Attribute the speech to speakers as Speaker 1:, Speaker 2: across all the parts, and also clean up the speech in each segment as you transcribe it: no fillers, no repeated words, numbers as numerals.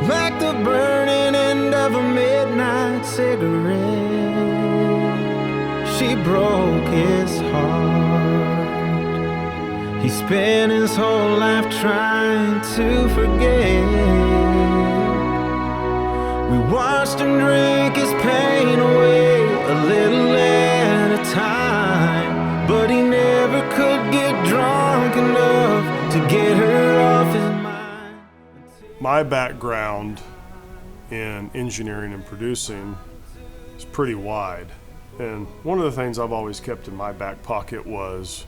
Speaker 1: like the burning end of a midnight cigarette. She broke his heart. He spent his whole life trying to forget. We watched him drink his pain away a little at a time, but he never could get drunk enough to get her off his mind.
Speaker 2: My background in engineering and producing is pretty wide, and one of the things I've always kept in my back pocket was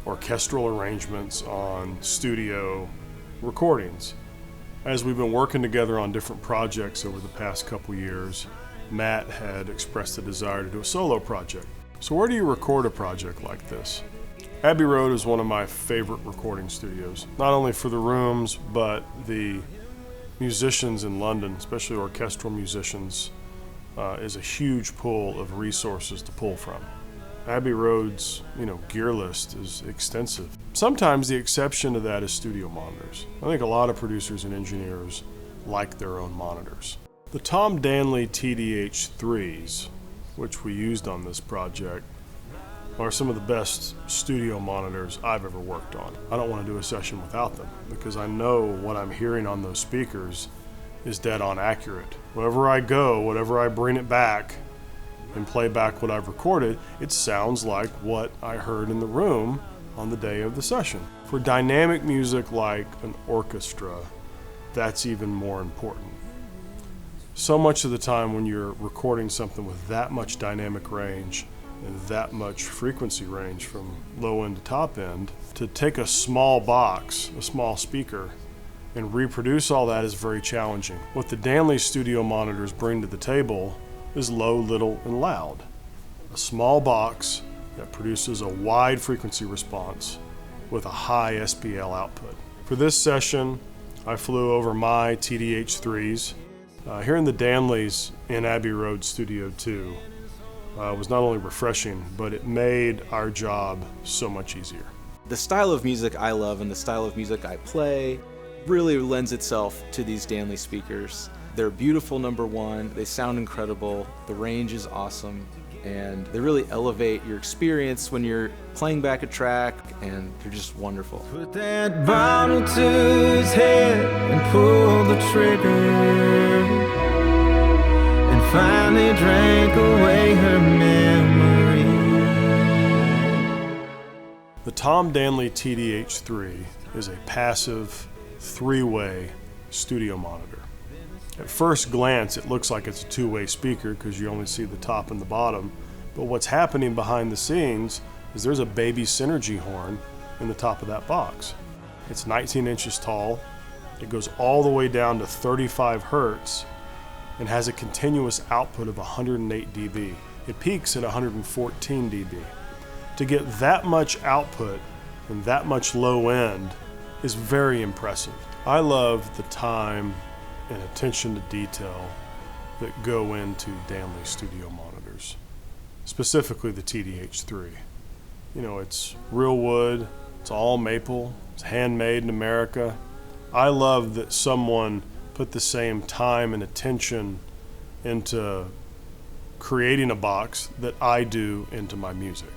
Speaker 2: orchestral arrangements on studio recordings. As we've been working together on different projects over the past couple years, Matt had expressed a desire to do a solo project. So where do you record a project like this? Abbey Road is one of my favorite recording studios, not only for the rooms, but the musicians in London, especially orchestral musicians, is a huge pool of resources to pull from. Abbey Road's, gear list is extensive. Sometimes the exception to that is studio monitors. I think a lot of producers and engineers like their own monitors. The Tom Danley TDH-3s, which we used on this project, are some of the best studio monitors I've ever worked on. I don't want to do a session without them because I know what I'm hearing on those speakers is dead on accurate. Wherever I go, whatever I bring it back and play back what I've recorded, it sounds like what I heard in the room on the day of the session. For dynamic music like an orchestra, that's even more important. So much of the time when you're recording something with that much dynamic range and that much frequency range from low end to top end, to take a small box, a small speaker, and reproduce all that is very challenging. What the Danley studio monitors bring to the table is low, little, and loud. A small box that produces a wide frequency response with a high SPL output. For this session, I flew over my TDH-3s. Hearing the Danleys in Abbey Road Studio 2 was not only refreshing, but it made our job so much easier.
Speaker 3: The style of music I love and the style of music I play really lends itself to these Danley speakers. They're beautiful, number one. They sound incredible. The range is awesome. And they really elevate your experience when you're playing back a track, and they're just wonderful.
Speaker 1: Put that bottle to his head and pull the trigger, and finally drank away her memory.
Speaker 2: The Tom Danley TDH-3 is a passive, three-way studio monitor. At first glance, it looks like it's a two-way speaker because you only see the top and the bottom, but what's happening behind the scenes is there's a baby synergy horn in the top of that box. It's 19 inches tall, it goes all the way down to 35 hertz, and has a continuous output of 108 dB. It peaks at 114 dB. To get that much output and that much low end is very impressive. I love the time and attention to detail that go into Danley studio monitors, specifically the TDH-3. It's real wood, it's all maple, it's handmade in America. I love that someone put the same time and attention into creating a box that I do into my music.